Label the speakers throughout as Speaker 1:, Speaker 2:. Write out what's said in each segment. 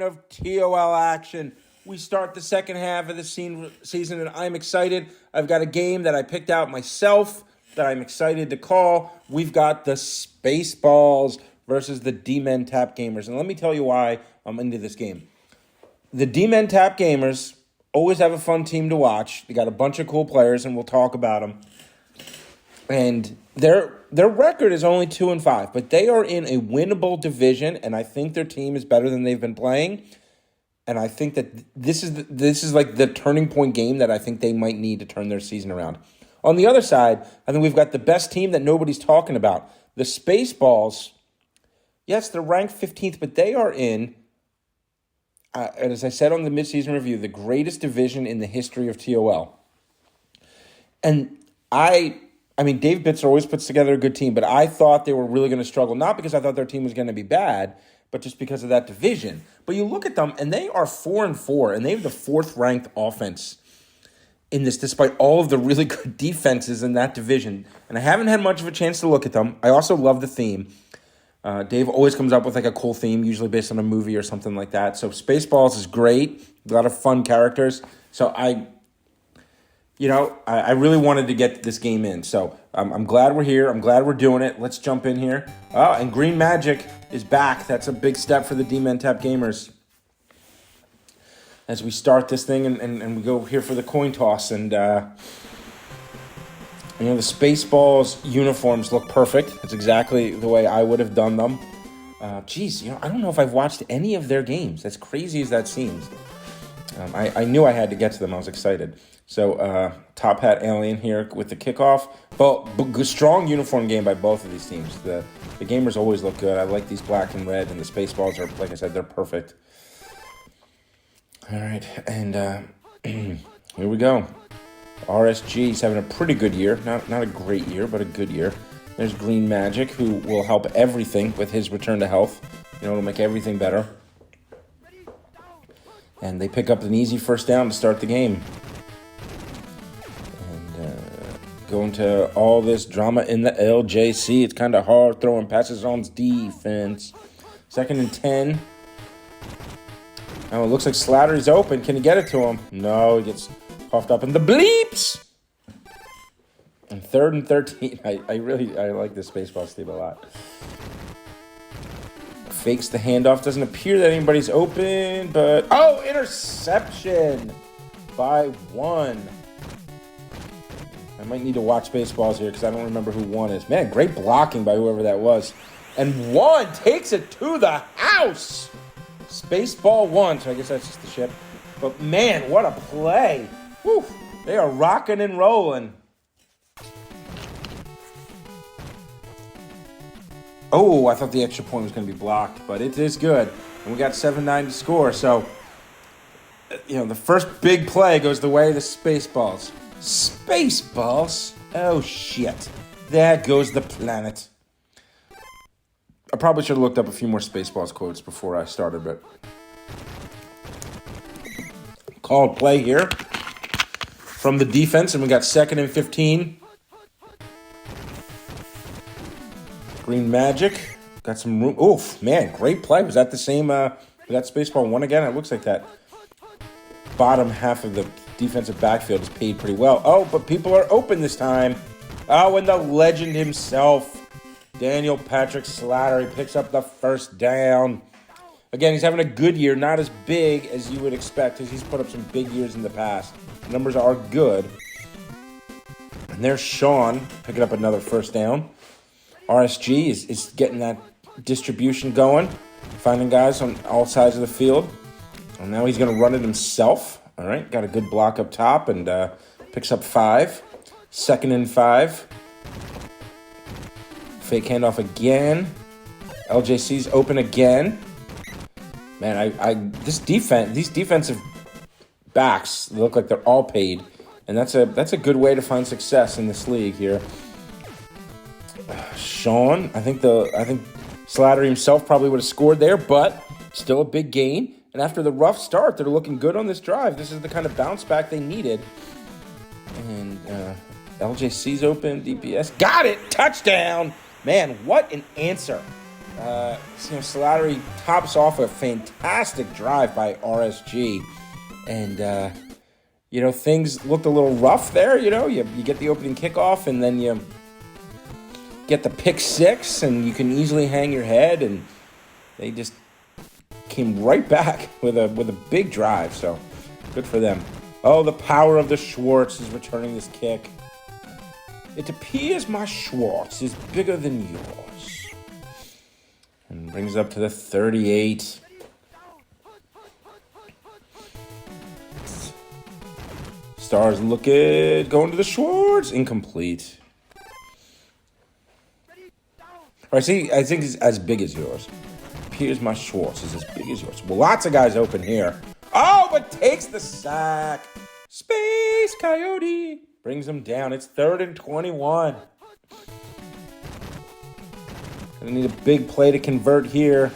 Speaker 1: kind of TOL action. We start the second half of the season, and I'm excited. I've got a game that I picked out myself that I'm excited to call. We've got the Spaceballs versus the D-Men Tap Gamers. And let me tell you why I'm into this game. The D-Men Tap Gamers always have a fun team to watch. They got a bunch of cool players, and we'll talk about them. And their record is only 2-5, but they are in a winnable division, and I think their team is better than they've been playing. And I think that this is like the turning point game that I think they might need to turn their season around. On the other side, I think we've got the best team that nobody's talking about. The Spaceballs, yes, they're ranked 15th, but they are in, and as I said on the midseason review, the greatest division in the history of TOL. And I mean, Dave Bitzer always puts together a good team, but I thought they were really going to struggle, not because I thought their team was going to be bad, but just because of that division. But you look at them, and they are 4-4, and they have the 4th-ranked offense in this, despite all of the really good defenses in that division. And I haven't had much of a chance to look at them. I also love the theme. Dave always comes up with like a cool theme, usually based on a movie or something like that. So Spaceballs is great. A lot of fun characters. So I really wanted to get this game in. So I'm glad we're here. I'm glad we're doing it. Let's jump in here. Oh, and Green Magic is back. That's a big step for the D-Men Tap Gamers. As we start this thing and we go here for the coin toss. And, the Spaceballs uniforms look perfect. It's exactly the way I would have done them. I don't know if I've watched any of their games. As crazy as that seems. I knew I had to get to them. I was excited. So, Top Hat Alien here with the kickoff. But strong uniform game by both of these teams. The gamers always look good. I like these black and red, and the Spaceballs are, like I said, they're perfect. All right, and here we go. RSG is having a pretty good year. Not a great year, but a good year. There's Green Magic, who will help everything with his return to health. It'll make everything better. And they pick up an easy first down to start the game. And go into all this drama in the LJC. It's kind of hard throwing passes on defense. 2nd and 10. Oh, it looks like Slattery's open. Can he get it to him? No, he gets puffed up in the bleeps. And 3rd and 13. I like this Spaceballs team a lot. Fakes the handoff. Doesn't appear that anybody's open, but... Oh, interception by 1. I might need to watch Spaceballs here because I don't remember who 1 is. Man, great blocking by whoever that was. And 1 takes it to the house. Spaceball 1, so I guess that's just the ship. But man, what a play. Whew, they are rocking and rolling. Oh, I thought the extra point was going to be blocked, but it is good. And we got 7-9 to score, so, the first big play goes the way of the Spaceballs. Spaceballs? Oh, shit. There goes the planet. I probably should have looked up a few more Spaceballs quotes before I started, but... Called play here from the defense, and we got 2nd and 15. Green Magic. Got some room. Oof, man, great play. Was that the same? We got Spaceball 1 again? It looks like that bottom half of the defensive backfield is paid pretty well. Oh, but people are open this time. Oh, and the legend himself, Daniel Patrick Slattery, picks up the first down. Again, he's having a good year, not as big as you would expect, because he's put up some big years in the past. The numbers are good. And there's Sean picking up another first down. RSG is getting that distribution going, finding guys on all sides of the field. And now he's going to run it himself. All right, got a good block up top and picks up 5. 2nd and 5. Fake handoff again. LJC's open again. Man, these defensive backs look like they're all paid, and that's a good way to find success in this league here. Sean, I think Slattery himself probably would have scored there, but still a big gain. And after the rough start, they're looking good on this drive. This is the kind of bounce back they needed. And LJC's open, DPS got it, touchdown. Man, what an answer. Slattery tops off a fantastic drive by RSG. And, things looked a little rough there. You get the opening kickoff, and then you get the pick six, and you can easily hang your head. And they just came right back with a big drive. So good for them. Oh, the power of the Schwartz is returning this kick. It appears my Schwartz is bigger than yours. And brings up to the 38. Stars looking, going to the Schwartz. Incomplete. I think it's as big as yours. Appears my Schwartz is as big as yours. Well, lots of guys open here. Oh, but takes the sack. Space Coyote. Brings him down. It's 3rd and 21. Gonna need a big play to convert here.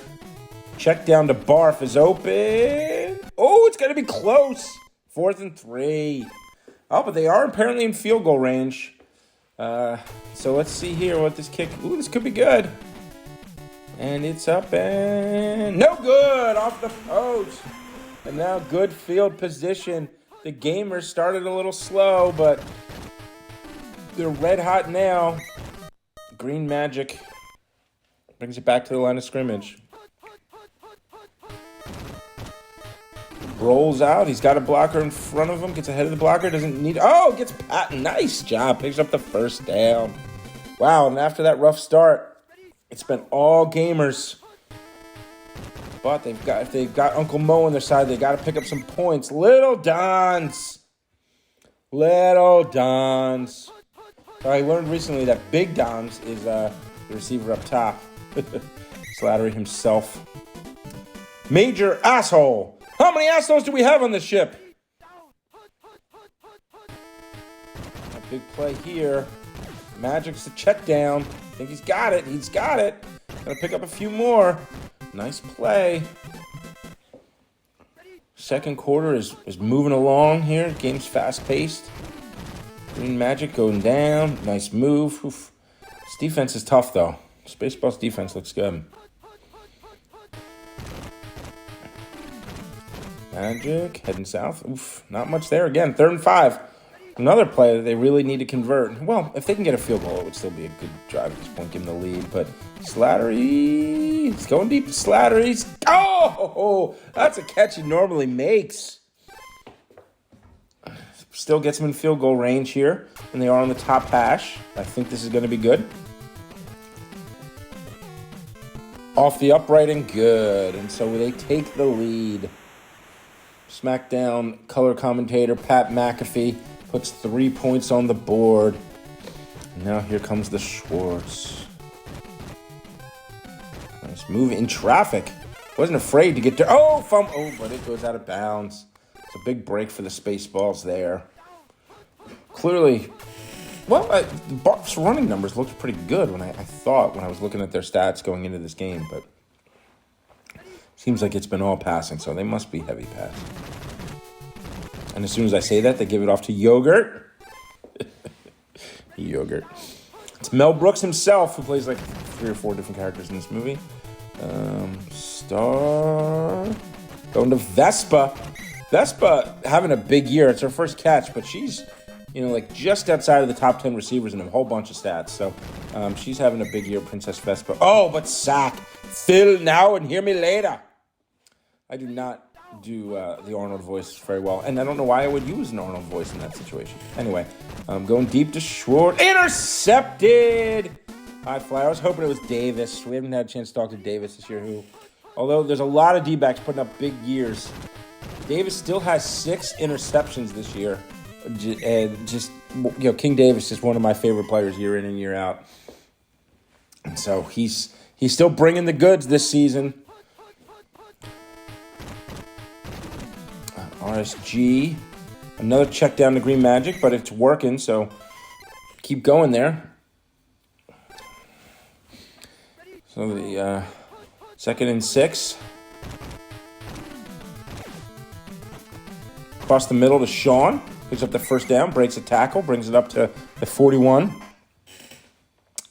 Speaker 1: Check down to Barf is open. Oh, it's gonna be close. 4th and 3. Oh, but they are apparently in field goal range. So let's see here what this kick. Ooh, this could be good. And it's up and no good, off the post. And now good field position. The Gamers started a little slow, but they're red hot now. Green Magic brings it back to the line of scrimmage. Rolls out. He's got a blocker in front of him. Gets ahead of the blocker. Doesn't need... Oh, gets pat. Nice job. Picks up the first down. Wow, and after that rough start, it's been all Gamers. But if they've got Uncle Mo on their side, they got to pick up some points. Little Dons. So I learned recently that Big Dons is the receiver up top. Slattery himself. Major asshole. How many assholes do we have on this ship? A big play here. Magic's the check down. I think he's got it. Gonna pick up a few more. Nice play. Second quarter is moving along here. Game's fast-paced. Green Magic going down. Nice move. Oof. This defense is tough, though. Spaceball's defense looks good. Magic heading south. Oof, not much there again. 3rd and 5. Another play that they really need to convert. Well, if they can get a field goal, it would still be a good drive at this point, give them the lead. But Slattery, it's going deep to Slattery. Oh, that's a catch he normally makes. Still gets him in field goal range here, and they are on the top hash. I think this is going to be good. Off the upright and good, and so they take the lead. SmackDown color commentator Pat McAfee puts 3 points on the board. Now here comes the Schwartz. Nice move in traffic. Wasn't afraid to get there. Oh, but it goes out of bounds. It's a big break for the Spaceballs there. Clearly, the Bucks' running numbers looked pretty good when I thought when I was looking at their stats going into this game, but seems like it's been all passing, so they must be heavy passing. And as soon as I say that, they give it off to Yogurt. Yogurt. It's Mel Brooks himself, who plays like 3 or 4 different characters in this movie. Star. Going to Vespa. Vespa having a big year. It's her first catch, but she's, just outside of the top 10 receivers in a whole bunch of stats. So she's having a big year, Princess Vespa. Oh, but sack. Phil now and hear me later. I do not do the Arnold voice very well, and I don't know why I would use an Arnold voice in that situation. Anyway, going deep to Schwartz. Intercepted! High fly. I was hoping it was Davis. We haven't had a chance to talk to Davis this year, although there's a lot of D-backs putting up big years. Davis still has 6 interceptions this year. And King Davis is one of my favorite players year in and year out. And so he's still bringing the goods this season. RSG, another check down to Green Magic, but it's working, so keep going there. So the 2nd and 6. Across the middle to Sean, picks up the first down, breaks a tackle, brings it up to the 41.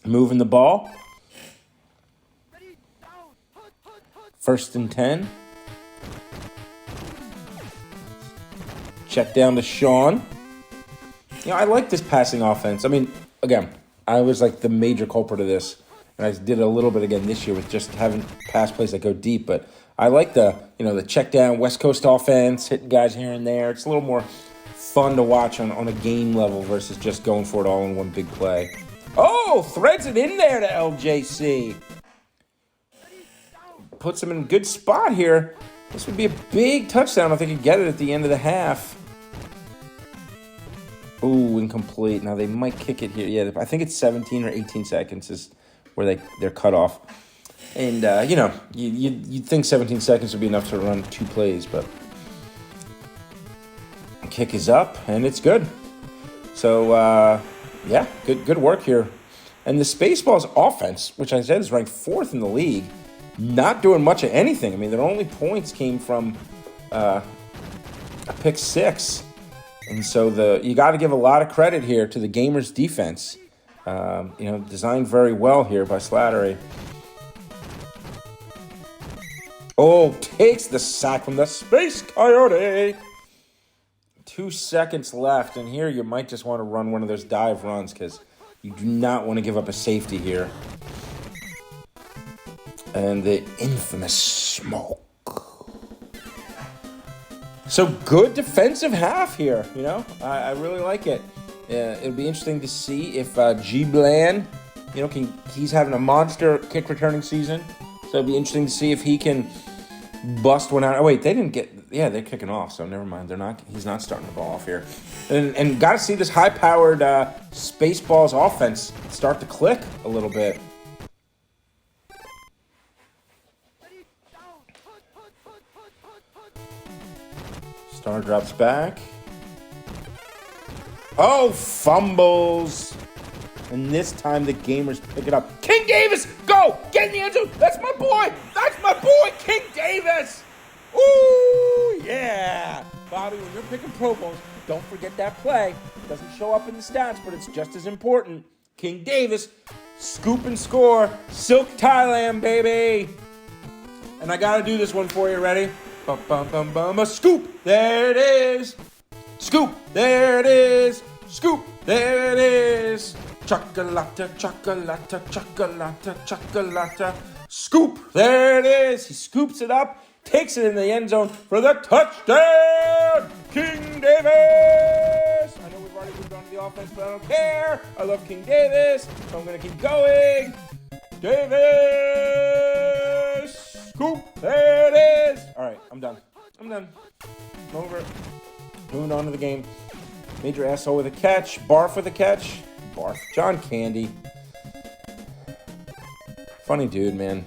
Speaker 1: Moving the ball. First and 10. Check down to Sean. I like this passing offense. I mean, again, I was like the major culprit of this. And I did a little bit again this year with just having pass plays that go deep. But I like the check down West Coast offense, hitting guys here and there. It's a little more fun to watch on a game level versus just going for it all in one big play. Oh, threads it in there to LJC. Puts him in a good spot here. This would be a big touchdown if they could get it at the end of the half. Ooh, incomplete. Now they might kick it here. Yeah, I think it's 17 or 18 seconds is where they're cut off. And, you'd think 17 seconds would be enough to run 2 plays, but kick is up, and it's good. So, good work here. And the Spaceballs offense, which I said is ranked 4th in the league, not doing much of anything. I mean, their only points came from a pick 6. And so you got to give a lot of credit here to the Gamers defense. Designed very well here by Slattery. Oh, takes the sack from the Space Coyote. 2 seconds left, and here you might just want to run one of those dive runs because you do not want to give up a safety here. And the infamous smoke. So good defensive half here, I really like it. It'll be interesting to see if G. Bland, he's having a monster kick returning season. So it'll be interesting to see if he can bust one out. Oh, wait, they're kicking off, so never mind. He's not starting the ball off here. And got to see this high-powered Spaceballs offense start to click a little bit. Star drops back. Oh, fumbles. And this time the Gamers pick it up. King Davis, go! Get in the end zone. That's my boy. That's my boy, King Davis. Ooh, yeah. Bobby, when you're picking Pro Bowls, don't forget that play. It doesn't show up in the stats, but it's just as important. King Davis, scoop and score. Silk Thailand, baby. And I got to do this one for you. Ready? Bum, bum, bum, bum. A scoop. There it is. Scoop. There it is. Scoop. There it is. Chocolata, chocolata, chocolata, chocolata. Scoop. There it is. He scoops it up. Takes it in the end zone for the touchdown. King Davis. I know we've already moved on to the offense, but I don't care. I love King Davis, so I'm going to keep going. Davis. Scoop. There it is. All right, I'm done. Over. Moving on to the game. Major asshole with a catch. Barf with a catch. Barf. John Candy. Funny dude, man.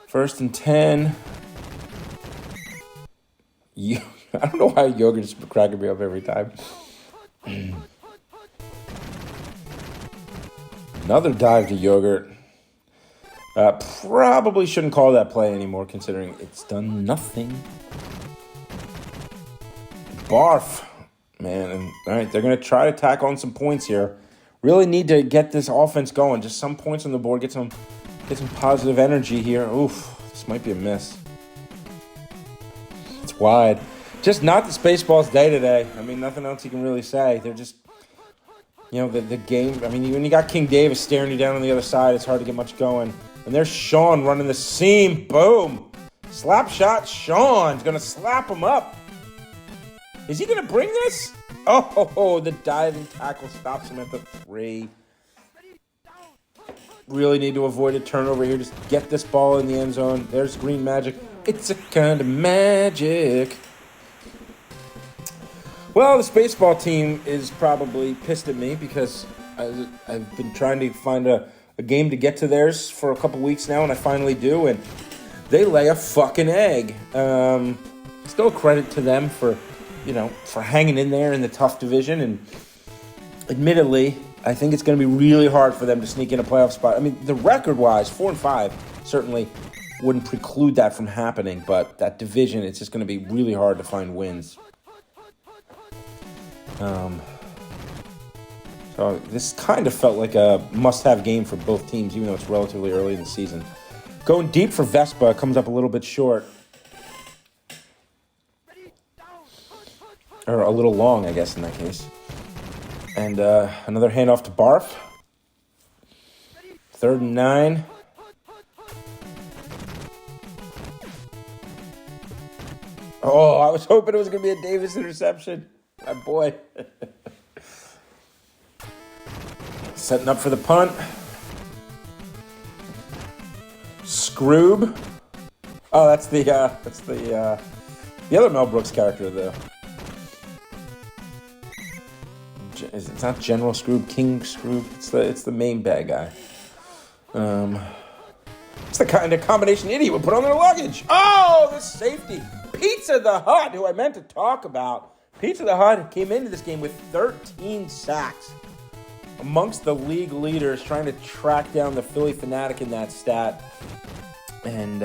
Speaker 1: First and 10. I don't know why Yogurt is cracking me up every time. Another dive to Yogurt. Probably shouldn't call that play anymore considering it's done nothing. Barf. Man, and all right, they're going to try to tack on some points here. Really need to get this offense going. Just some points on the board. Get some positive energy here. Oof, this might be a miss. It's wide. Just not the Spaceballs day today. I mean, nothing else you can really say. They're just, the game. I mean, when you got King Davis staring you down on the other side, it's hard to get much going. And there's Sean running the seam. Boom. Slap shot. Sean's going to slap him up. Is he going to bring this? Oh, the diving tackle stops him at the 3. Really need to avoid a turnover here. Just get this ball in the end zone. There's green magic. It's a kind of magic. Well, the Spaceball team is probably pissed at me because I've been trying to find a game to get to theirs for a couple weeks now, and I finally do, and they lay a fucking egg. Still credit to them for hanging in there in the tough division. And admittedly, I think it's going to be really hard for them to sneak in a playoff spot. I mean, the record-wise, 4-5 certainly wouldn't preclude that from happening. But that division, it's just going to be really hard to find wins. So this kind of felt like a must-have game for both teams, even though it's relatively early in the season. Going deep for Vespa comes up a little bit short. Or a little long, I guess, in that case. And another handoff to Barf. 3rd and 9. Oh, I was hoping it was going to be a Davis interception. My boy. Setting up for the punt. Scroob. Oh, that's the other Mel Brooks character, though. It's not General Scroob, King Scroob. It's the main bad guy. It's the kind of combination idiot would put on their luggage. Oh, the safety. Pizza the Hut, who I meant to talk about. Pizza the Hut came into this game with 13 sacks. Amongst the league leaders, trying to track down the Philly fanatic in that stat. And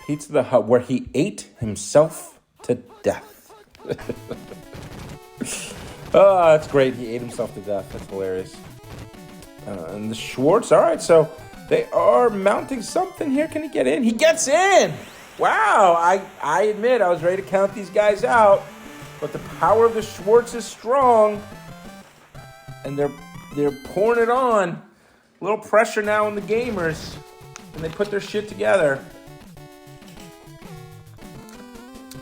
Speaker 1: Pizza the Hut, where he ate himself to death. Oh, that's great. He ate himself to death. That's hilarious. And the Schwartz, all right, so they are mounting something here. Can he get in? He gets in! Wow, I admit I was ready to count these guys out, but the power of the Schwartz is strong, and they're pouring it on. A little pressure now on the gamers, and they put their shit together.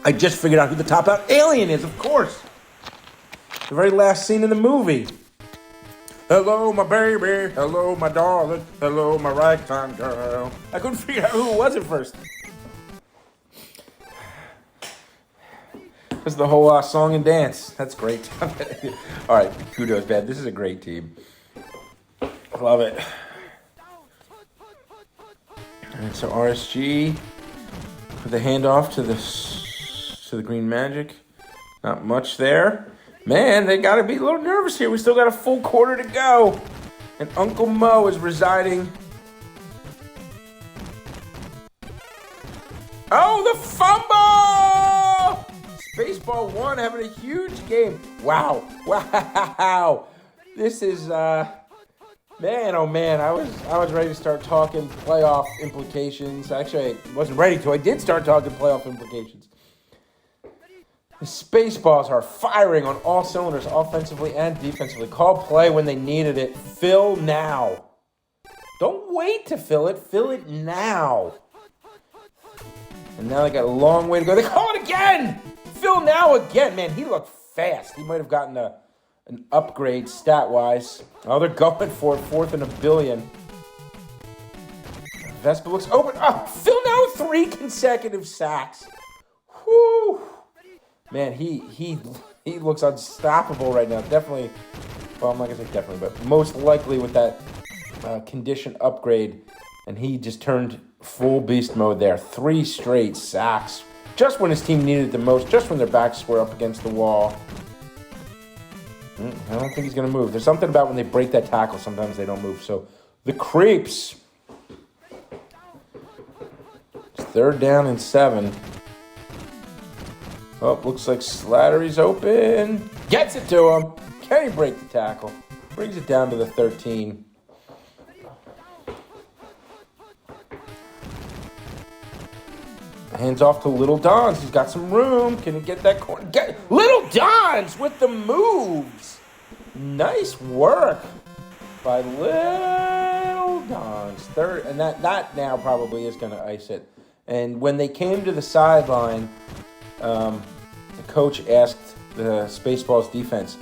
Speaker 1: I just figured out who the top-out alien is, of course. The very last scene in the movie. Hello, my baby. Hello, my darling. Hello, my ragtime girl. I couldn't figure out who it was at first. This is the whole song and dance. That's great. All right, kudos, bad. This is a great team. Love it. And so RSG with the handoff to the Green Magic. Not much there. Man, they got to be a little nervous here. We still got a full quarter to go. And Uncle Mo is residing. Oh, the fumble! Spaceball 1 having a huge game. Wow. Wow. This is, man, oh man. I was ready to start talking playoff implications. Actually, I wasn't ready to. I did start talking playoff implications. The Spaceballs are firing on all cylinders, offensively and defensively. Call play when they needed it. Fill now. Don't wait to fill it. Fill it now. And now they got a long way to go. They call it again. Fill now again. Man, he looked fast. He might have gotten an upgrade stat-wise. Oh, they're going for it. 4th and $1 billion. Vespa looks open. Oh, Phil now with 3 consecutive sacks. Whew. Man, he looks unstoppable right now. Definitely, well, I'm not going to say definitely, but most likely with that condition upgrade. And he just turned full beast mode there. 3 straight sacks. Just when his team needed it the most. Just when their backs were up against the wall. I don't think he's going to move. There's something about when they break that tackle, sometimes they don't move. So, the Creeps. It's 3rd down and 7. Oh, looks like Slattery's open. Gets it to him. Can he break the tackle? Brings it down to the 13. Hands off to Little Dons. He's got some room. Can he get that corner? Little Dons with the moves. Nice work by Little Dons. 3rd, and that now probably is going to ice it. And when they came to the sideline, the coach asked the Spaceballs defense,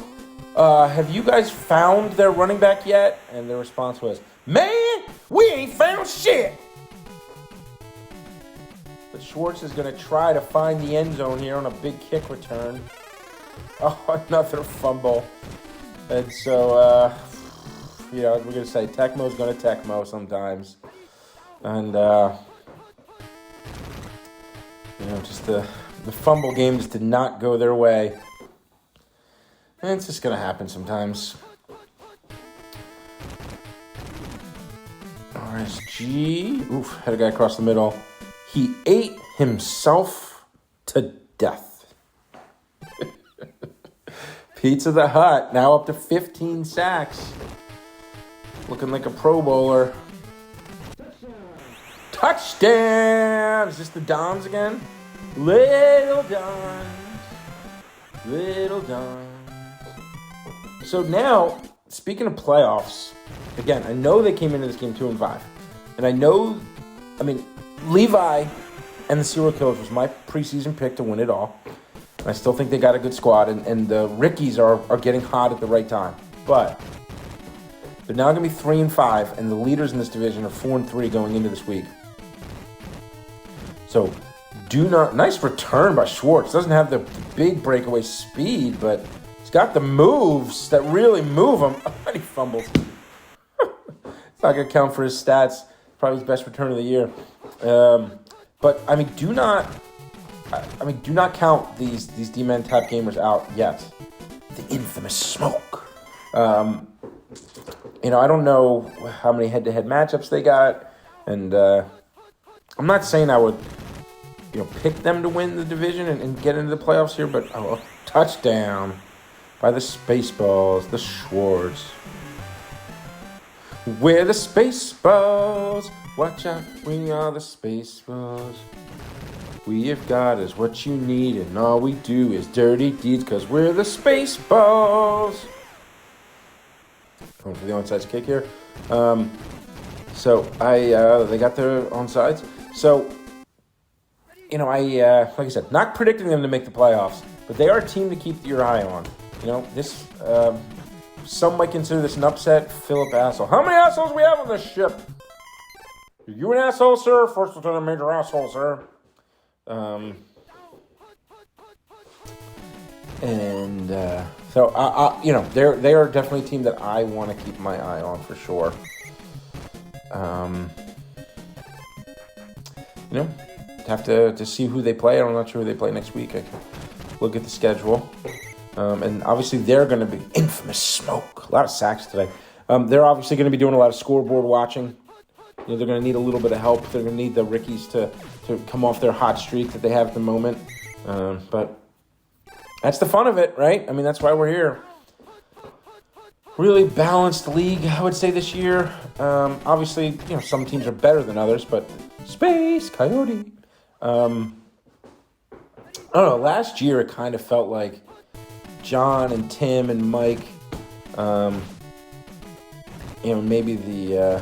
Speaker 1: have you guys found their running back yet? And their response was, man, we ain't found shit. But Schwartz is going to try to find the end zone here on a big kick return. Oh, another fumble. And so, we're going to say Tecmo's going to Tecmo sometimes. And, just the fumble game just did not go their way. And it's just going to happen sometimes. RSG. Oof, had a guy across the middle. He ate himself to death. Pizza the Hut, now up to 15 sacks. Looking like a Pro Bowler. Touchdown! Is this the Dons again? Little Dons. Little Dons. So now, speaking of playoffs, again, I know they came into this game 2-5. And I know, Levi and the Serial Killers was my preseason pick to win it all. And I still think they got a good squad. And the Rickies are getting hot at the right time. But they're now going to be 3-5, and the leaders in this division are 4-3 going into this week. So, nice return by Schwartz. Doesn't have the big breakaway speed, but he's got the moves that really move him. And he fumbles. It's not going to count for his stats. Probably his best return of the year. But do not count these D-men type gamers out yet. The infamous Smoke. I don't know how many head-to-head matchups they got, and I'm not saying I would, pick them to win the division and get into the playoffs here, but touchdown by the Spaceballs, the Schwartz. We're the Spaceballs. Watch out, we are the Spaceballs. We have got is what you need, and all we do is dirty deeds, because we're the Spaceballs. Going for the onside kick here. They got their onsides. So, like I said, not predicting them to make the playoffs, but they are a team to keep your eye on. Some might consider this an upset. Philip asshole. How many assholes we have on this ship? Are you an asshole, sir? First Lieutenant Major asshole, sir. They are definitely a team that I want to keep my eye on for sure. Have to see who they play. I'm not sure who they play next week. I can look at the schedule. And obviously they're going to be infamous Smoke. A lot of sacks today. They're obviously going to be doing a lot of scoreboard watching. They're going to need a little bit of help. They're going to need the Rickies to come off their hot streak that they have at the moment. But that's the fun of it, right? That's why we're here. Really balanced league, I would say, this year. Obviously, some teams are better than others, but Space Coyote. I don't know. Last year, it kind of felt like John and Tim and Mike, maybe the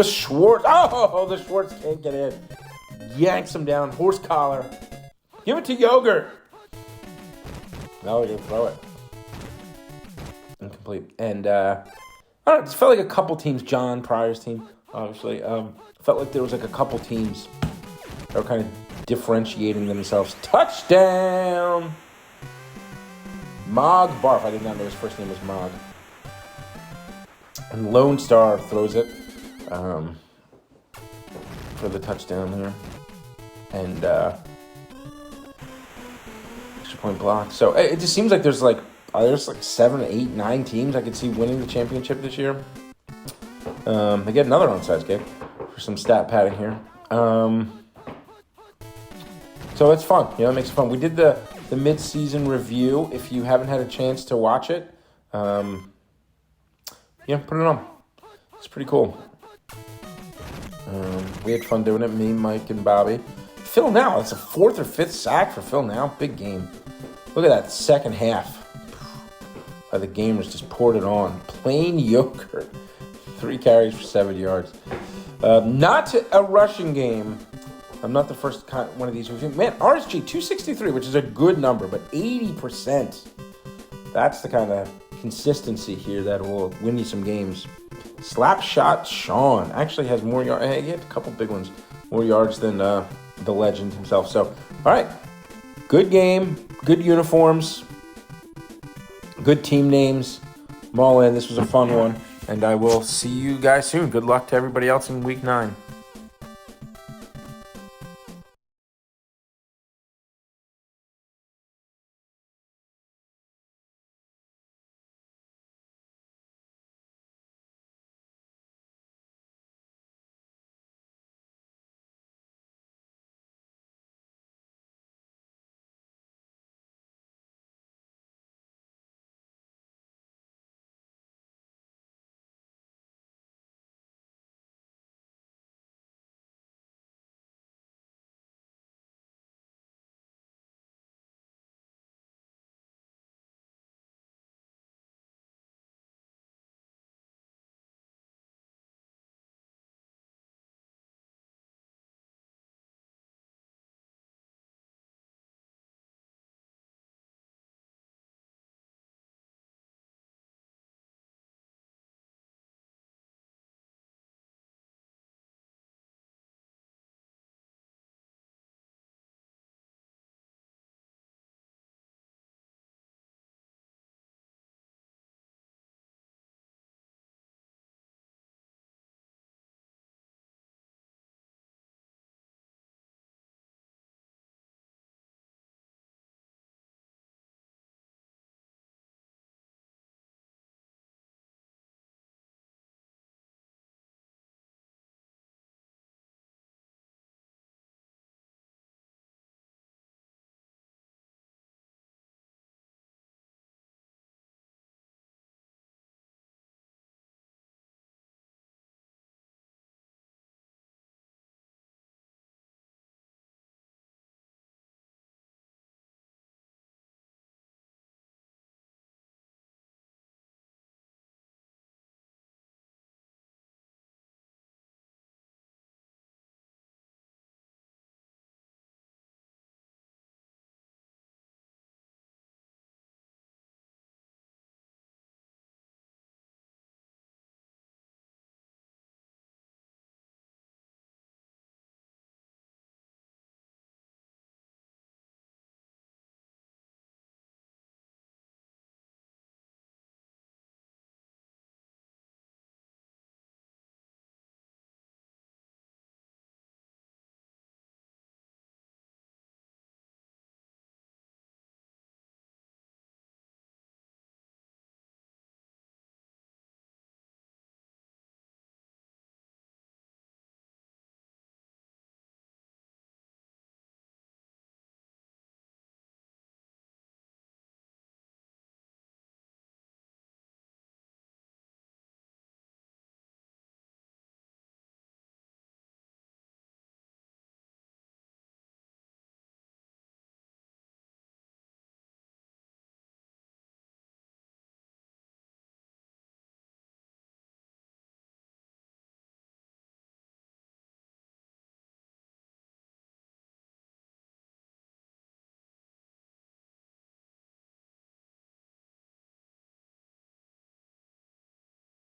Speaker 1: Schwartz. Oh, the Schwartz can't get in. Yanks him down. Horse collar. Give it to Yogurt. Now we can throw it. Incomplete. And, I don't know, it just felt like a couple teams, John Pryor's team, obviously, felt like there was like a couple teams that were kind of differentiating themselves. Touchdown! Mog Barf. I did not know his first name was Mog. And Lone Star throws it for the touchdown here. And extra point block. So it just seems like there's like 7, 8, 9 teams I could see winning the championship this year. They get another onside kick for some stat padding here. So it's fun. It makes it fun. We did the mid-season review. If you haven't had a chance to watch it, put it on. It's pretty cool. We had fun doing it, me, Mike, and Bobby. Phil Now, that's a 4th or 5th sack for Phil Now. Big game. Look at that second half. The gamers just poured it on. Plain yogurt. 3 carries for 7 yards. Not a rushing game. I'm not the first one of these. Man, RSG 263, which is a good number, but 80%. That's the kind of consistency here that will win you some games. Slapshot Sean actually has more yards. He had a couple big ones. More yards than the legend himself. So, all right. Good game. Good uniforms. Good team names. I'm all in. This was a fun one. And I will see you guys soon. Good luck to everybody else in week 9.